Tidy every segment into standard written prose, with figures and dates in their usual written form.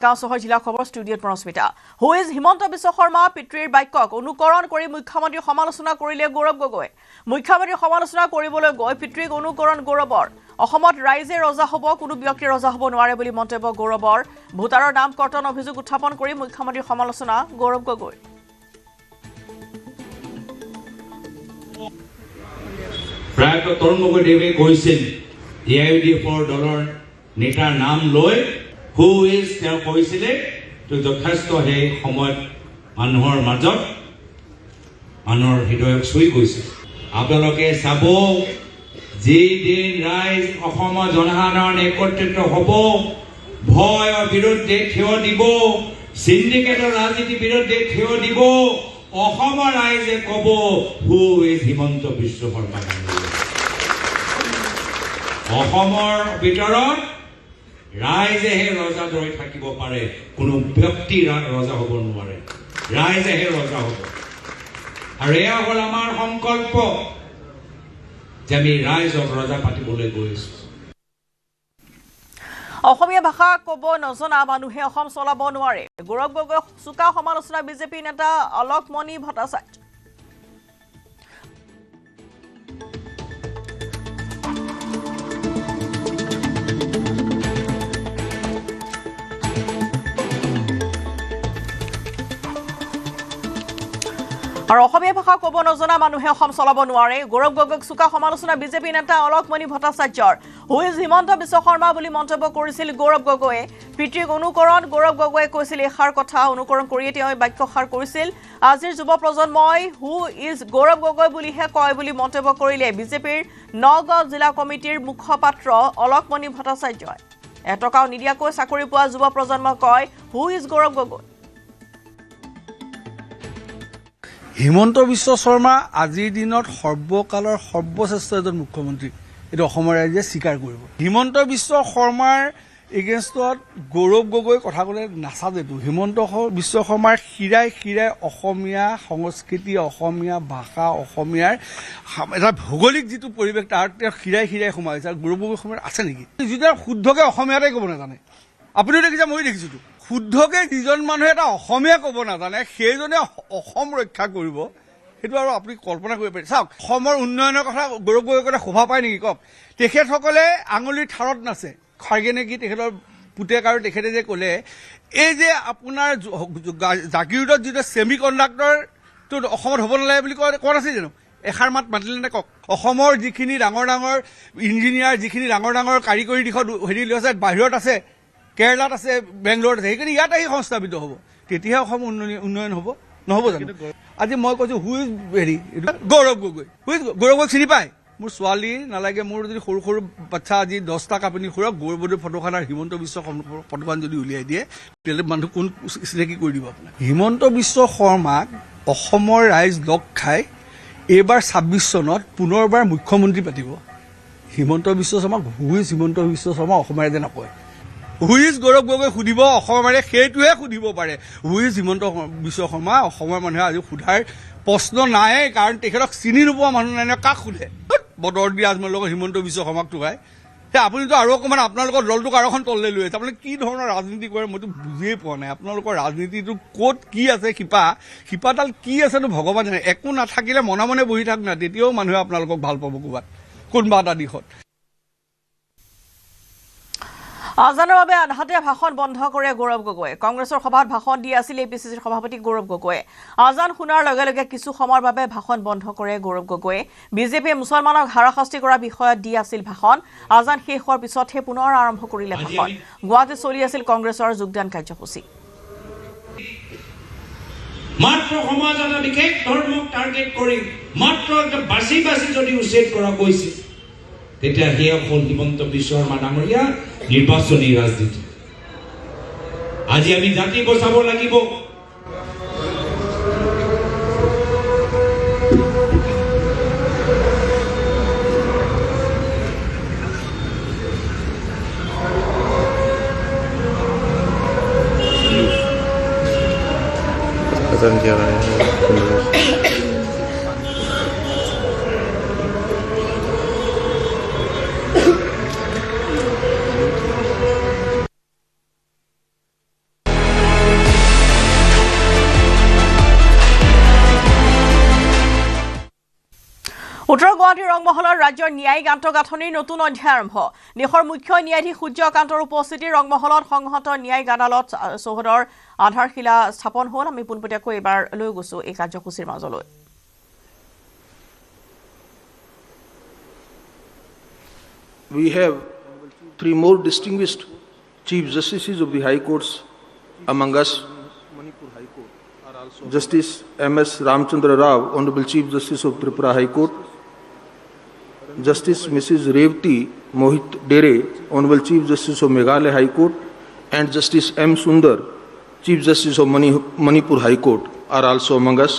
Council Jila Khobor Studio Prosmita. Who is Himanta Biswa Sarma Pitrir by Cock, Unukoran Kori Mukhamadi Hamalosuna Korile Gaurav Gogoi. Mukhamadi Hamalosuna Koribolo Goi, Pitri Unukoran Gaurav. Ohomot Rise Rosa Hobo, Kudu Bioki Rosa Hobo, Noarabili Montebo Gaurav. Butaro Dam Cotton of Hizu Tapon Kori Mukhamadi Hamalosuna, Gaurav Gogoi. Prior to Tormogo Deve Koisin, the $4 Nita Nam Loy. Who is their coincident to the Casto Hay Homot Manhor Major Manor Hidoyak Sweet Guis. Abdaloke Sabo Zidin Rise of Homo Jonahana, Necotet Hobo, Boy or Birut de Theodibo, Syndicate or Raziti Birut de Theodibo, or Homo Rise a Kobo, who is Himonto Bishop or Madame. Or Homo Bitaron. Rise a Rosa Droid Hakibo Pare, Kunu Pepti Rosa Hobon Mare. Rise a Rosa Hobo. Area Holamar Hong Kolpo. Jami Rise of Rosa Patibule Guis. Ohomia Baha Kobo Nozona Manuhe Hom Solabonuare. Gorogo Suka Homalosuna BJP Neta, Alok Moni Bhatasat. আৰু অসমীয়া ভাষা ক'ব নজনা মানুহে অসম চলাব নোৱাৰে গৌৰৱ গগৈক চুকা সমালোচনা বিজেপি নেতা অলকমণি ভট্টাচাৰ্যৰ হুইজ হিমন্ত বিশ্ব শৰ্মা বুলি মন্তব্য কৰিছিল গৌৰৱ গগৈয়ে পিতৃক অনুকৰণ গৌৰৱ গগৈয়ে কৈছিল এখাৰ কথা অনুকৰণ কৰিয়ে তেওঁ বাক্যখাৰ কৰিছিল আজিৰ যুৱ প্ৰজন্মই হু ইজ গৌৰৱ গগৈ বুলিহে কয় বুলি মন্তব্য কৰিলে বিজেপিৰ নগাঁও জিলা কমিটিৰ মুখপাত্ৰ অলকমণি ভট্টাচাৰ্যই এটকাও নিদিয়াকৈ চাকৰি পোৱা যুৱ প্ৰজন্মক কয় হু ইজ গৌৰৱ গগৈ হিমন্ত বিশ্ব শৰ্মা আজিৰ দিনত সৰ্বকালৰ সৰ্বশ্ৰেষ্ঠ এজন মুখ্যমন্ত্ৰী এটো অসমৰ ৰাইজে স্বীকাৰ কৰিব হিমন্ত বিশ্ব শৰ্মাৰ এগেইনষ্টত গৌৰৱ গগৈ কথা কলে নাচাজেটো হিমন্ত বিশ্ব শৰ্মাৰ খিৰাই অসমীয়া সংস্কৃতি অসমীয়া ভাষা অসমীয়াৰ এটা ভৌগোলিক যেটো পৰিবেশ তাৰ খিৰাই সোমাইছে গৌৰৱ গগৈ সময়ত আছে নেকি যেটা শুদ্ধকে অসমীয়াতে ক'ব নাজানে আপুনি দেখিছে মই দেখিছো শুদ্ধকে যিজন মানুহে এটা অসমীয়া ক'ব নাজানে সেইজনে অসম ৰক্ষা কৰিব হেতু আৰু আপুনি কল্পনা কৰিব পাৰে চাওক অসমৰ উন্নয়নৰ কথা গৌৰৱ গগৈৰ কথা শোভা পায় নেকি কওক তেখেতসকলে আঙুলিৰ ঠাৰত নাছে খাৰগে নেকি তেখেতৰ পুতেক আৰু তেখেতে যে ক'লে এই যে আপোনাৰ জাগিৰোডত যেটা সেমি কণ্ডাক্টৰ তো অসমত হ'ব নালাগে বুলি কোৱা আছে জানো এখাৰ মাত মাতিলে নে কওক অসমৰ যিখিনি ডাঙৰ ইঞ্জিনিয়াৰ যিখিনি ডাঙৰ কাৰিকৰী দিশত হেৰি লৈছে বাহিৰত আছে কেৰালাত আছে বেংগলোৰত আছে সেইখিনি ইয়াত আহি সংস্থাপিত হ'ব তেতিয়াহে অসম উন্নয়ন হ'ব নহ'ব জানো আজি মই কৈছো হু ইজ হেৰি গৌৰৱ গগৈ হু ইজ গৌৰৱ গগৈ চিনি পায় মোৰ ছোৱালী নালাগে মোৰ যদি সৰু বাচ্চা আজি 10টা আপুনি খুৰক গৌৰৱৰ ফটোখন আৰু হিমন্ত বিশ্ব ফটোখন যদি উলিয়াই দিয়ে তেলে মানুহ কোন চিনাকি কৰি দিব আপোনাক হিমন্ত বিশ্ব শৰ্মাক অসমৰ ৰাইজ লগ খাই এইবাৰ 26 চনত পুনৰবাৰ মুখ্যমন্ত্ৰী পাতিব হিমন্ত বিশ্ব শৰ্মাক হু ইজ হিমন্ত বিশ্ব শৰ্মা অসমৰ ৰাইজে নকয় হুইজ গৌৰৱ গগৈ সুধিব অসমৰ সেইটোহে সুধিব পাৰে হুইজ হিমন্ত বিশ্ব শৰ্মা অসমৰ মানুহে আজি সুধাৰ প্ৰশ্ন নাই কাৰণ তেখেতক চিনি নোপোৱা মানুহ নাই কাক সুধে বদৰ দি আজমৰ লগত হিমন্ত বিশ্ব শৰ্মাক টুকাই আপুনিতো আৰু অকণমান আপোনালোকৰ দলটোক আৰু এখন তললৈ লৈ আছে আপুনি কি ধৰণৰ ৰাজনীতি কৰে মইতো বুজিয়ে পোৱা নাই আপোনালোকৰ ৰাজনীতিটো ক'ত কি আছে শিপাডাল কি আছেনো ভগৱান জানে একো নাথাকিলে মনে বহি থাক না তেতিয়াও মানুহে আপোনালোকক ভাল পাব ক'ৰবাত কোনোবা এটা দিশত আজানৰ বাবে আধাতে ভাষণ বন্ধ কৰে গৌৰৱ গগৈ কংগ্ৰেছৰ সভাত ভাষণ দি আছিল এপিচিচিৰ সভাপতি গৌৰৱ গগৈ আজান শুনাৰ লগে কিছু সময়ৰ বাবে ভাষণ বন্ধ কৰে গৌৰৱ গগৈ বিজেপিয়ে মুছলমানক হাৰাশাস্তি কৰা বিষয়ত দি আছিল ভাষণ আজান শেষ হোৱাৰ পিছতহে পুনৰ আৰম্ভ কৰিলে ভাষণ গুৱাহাটীত চলি আছিল কংগ্ৰেছৰ যোগদান কাৰ্যসূচী মাত্ৰ সমাজ এটা বিশেষ ধৰ্মক টাৰ্গেট কৰি মাত্ৰ বাছি যদি উচ্ছেদ কৰা গৈছে তেতিয়া সেয়া হ'ল হিমন্ত বিশ্ব শৰ্মা ডাঙৰীয়া নিৰ্বাচনী ৰাজনীতি আজি আমি জাতি বচাব লাগিব উত্তৰ গুৱাহাটীৰ ৰংমহলৰ ৰাজ্যৰ ন্যায়িক আন্তঃগাঁথনিৰ নতুন অধ্যায় আৰম্ভ দেশৰ মুখ্য ন্যায়াধীশ সূৰ্যকান্তৰ উপস্থিতিৰ ৰংমহলত সংহত ন্যায়িক আদালত চৌহদৰ আধাৰশিলা স্থাপন হ'ল আমি পোনপটীয়াকৈ এবাৰ লৈ গৈছো এই কাৰ্যসূচীৰ মাজলৈ We have three more distinguished Chief Justices of the High Courts among us. Justice M.S. Ramchandra Rao, Honorable Chief Justice of Tripura High Court. Justice Mrs. Revati Mohit Dere, Honorable Chief Justice of Meghalaya High Court. And Justice M. Sundar, Chief Justice of Manipur High Court are also among us.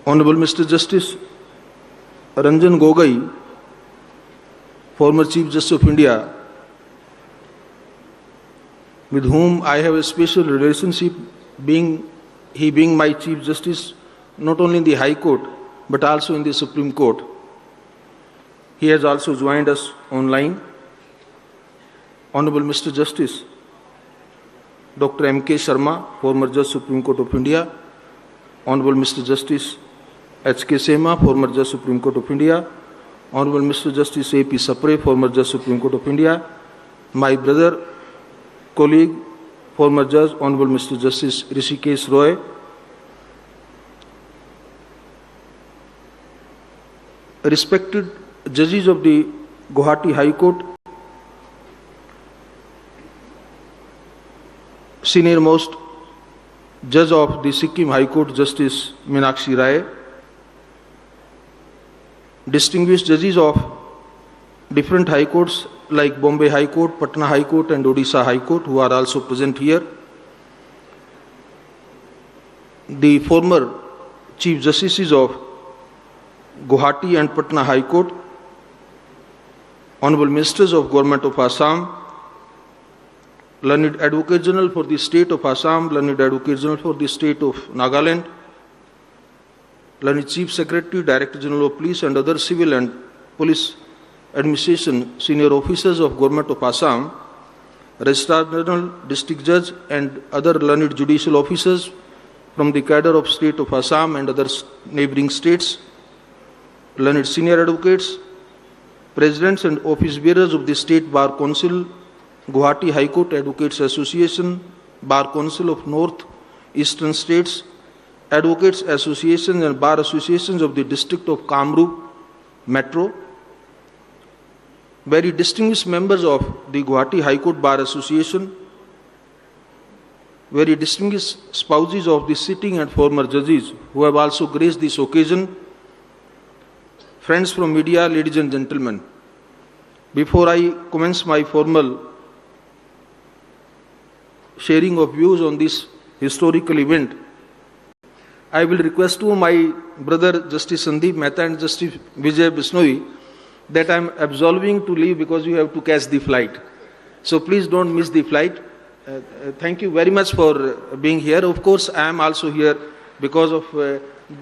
Honorable Mr. Justice Ranjan Gogoi, former Chief Justice of India, with whom I have a special relationship, being my Chief Justice not only in the High Court but also in the Supreme Court. He has also joined us online. Honorable Mr. Justice Dr. M.K. Sharma, former Judge Supreme Court of India. Honorable Mr. Justice H.K. Sema, former Judge Supreme Court of India. Honorable Mr. Justice A.P. Sapre, former Judge Supreme Court of India. My brother, colleague, former Judge, Honorable Mr. Justice Rishikesh Roy. Respected judges of the Guwahati High Court, senior most judge of the Sikkim High Court, Justice Meenakshi Rai, distinguished judges of different high courts like Bombay High Court, Patna High Court and Odisha High Court who are also present here. The former Chief Justices of Guwahati and Patna High Court, Honorable Ministers of Government of Assam, Learned Advocate General for the State of Assam, Learned Advocate General for the State of Nagaland, Learned Chief Secretary, Director General of Police and other civil and police administration senior officers of Government of Assam, Registrar General, District Judge and other learned judicial officers from the cadre of State of Assam and other neighboring states, learned senior advocates, presidents and office bearers of the State Bar Council, Guwahati High Court Advocates Association, Bar Council of Northeastern States, Advocates Associations and Bar Associations of the District of Kamrup Metro, very distinguished members of the Guwahati High Court Bar Association, very distinguished spouses of the sitting and former judges who have also graced this occasion, friends from media, ladies and gentlemen. Before I commence my formal sharing of views on this historical event, I will request to my brother Justice Sandeep Mehta and Justice Vijay Bisnoy that I am absolving to leave because you have to catch the flight. So please don't miss the flight. Thank you very much for being here. Of course, I am also here because of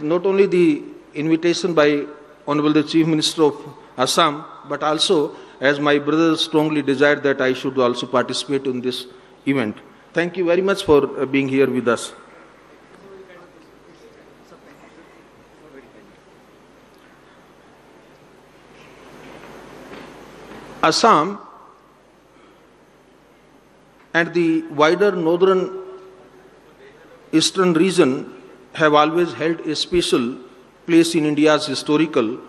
not only the invitation by Honorable the Chief Minister of Assam, but also as my brother strongly desired that I should also participate in this event. Thank you very much for being here with us. Assam and the wider northern eastern region have always held a special place in India's historical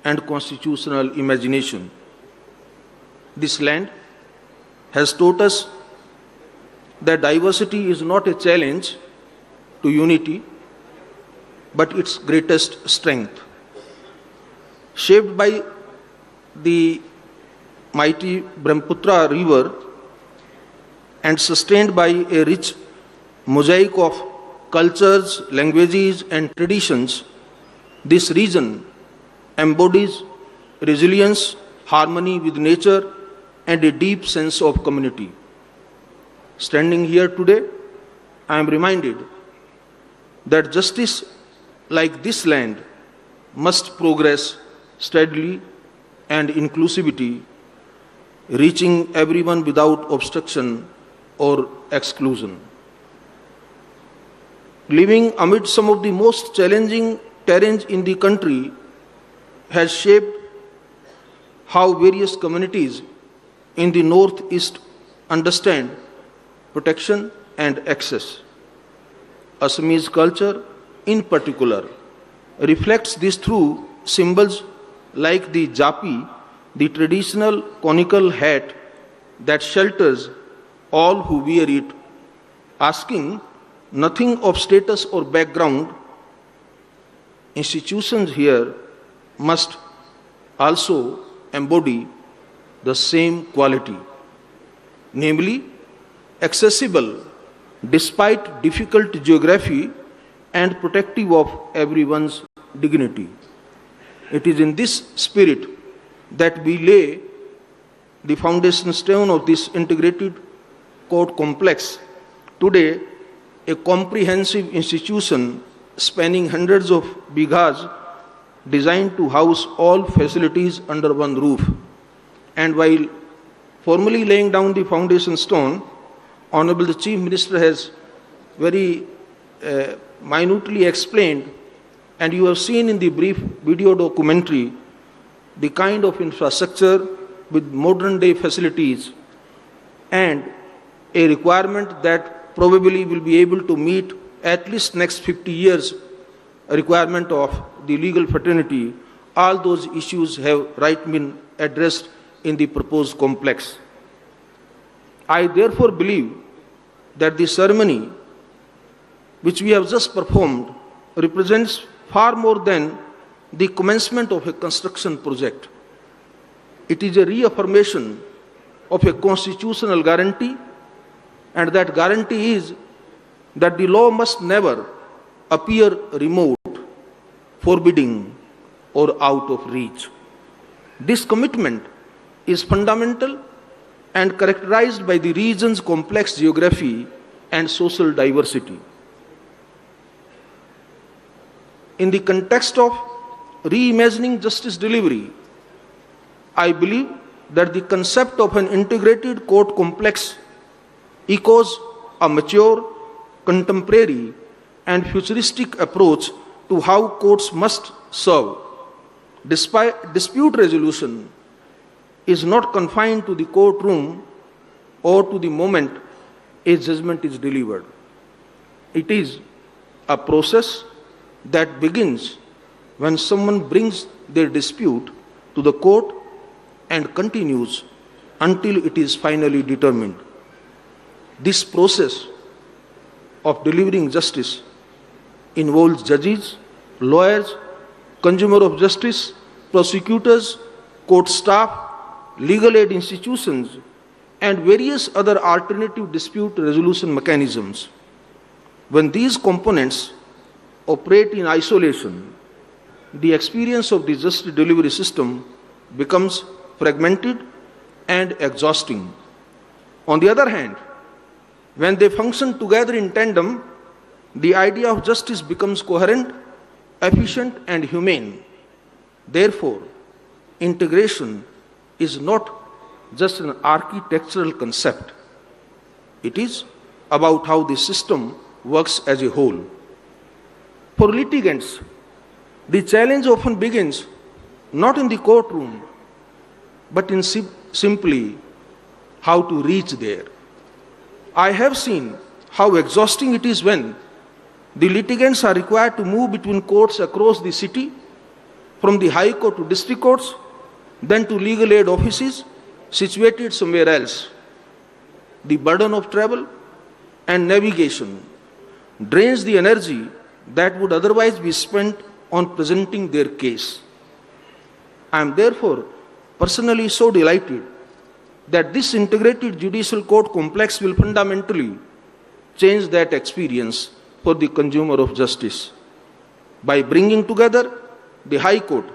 and constitutional imagination. This land has taught us that diversity is not a challenge to unity, but its greatest strength. Shaped by the mighty Brahmaputra river and sustained by a rich mosaic of cultures, languages and traditions, this region embodies resilience, harmony with nature and a deep sense of community. Standing here today, I am reminded that justice like this land must progress steadily and inclusivity, reaching everyone without obstruction or exclusion. Living amid some of the most challenging terrain in the country has shaped how various communities in the Northeast understand protection and access. Assamese culture, in particular, reflects this through symbols like the japi, the traditional conical hat that shelters all who wear it, asking nothing of status or background. Institutions here must also embody the same quality, namely accessible despite difficult geography and protective of everyone's dignity. It is in this spirit that we lay the foundation stone of this integrated court complex. Today, a comprehensive institution spanning hundreds of bighas designed to house all facilities under one roof. And while formally laying down the foundation stone, Honorable the Chief Minister has very minutely explained, and you have seen in the brief video documentary, the kind of infrastructure with modern day facilities and a requirement that probably will be able to meet at least next 50 years a requirement of the legal fraternity. All those issues have been addressed in the proposed complex. I therefore believe that the ceremony which we have just performed represents far more than the commencement of a construction project. It is a reaffirmation of a constitutional guarantee, and that guarantee is that the law must never appear remote, forbidding, or out of reach. This commitment is fundamental and characterized by the region's complex geography and social diversity. In the context of reimagining justice delivery, I believe that the concept of an integrated court complex echoes a mature, contemporary, and futuristic approach to how courts must serve. Despite dispute resolution is not confined to the courtroom or to the moment a judgment is delivered. It is a process that begins when someone brings their dispute to the court and continues until it is finally determined. This process of delivering justice involves judges, lawyers, consumer of justice, prosecutors, court staff, legal aid institutions, and various other alternative dispute resolution mechanisms. When these components operate in isolation, the experience of the justice delivery system becomes fragmented and exhausting. On the other hand, when they function together in tandem, the idea of justice becomes coherent, efficient, and humane. Therefore, integration is not just an architectural concept. It is about how the system works as a whole. For litigants, the challenge often begins not in the courtroom, but in simply how to reach there. I have seen how exhausting it is when the litigants are required to move between courts across the city, from the High Court to district courts, then to legal aid offices situated somewhere else. The burden of travel and navigation drains the energy that would otherwise be spent on presenting their case. I am therefore personally so delighted that this integrated judicial court complex will fundamentally change that experience for the consumer of justice. By bringing together the High Court,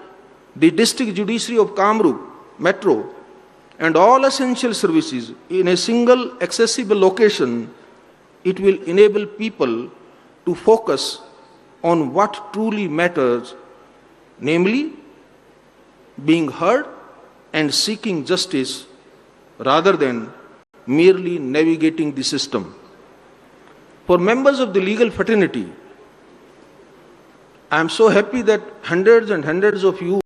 the District Judiciary of Kamrup, Metro, and all essential services in a single accessible location, it will enable people to focus on what truly matters, namely being heard and seeking justice rather than merely navigating the system. For members of the legal fraternity, I am so happy that hundreds and hundreds of you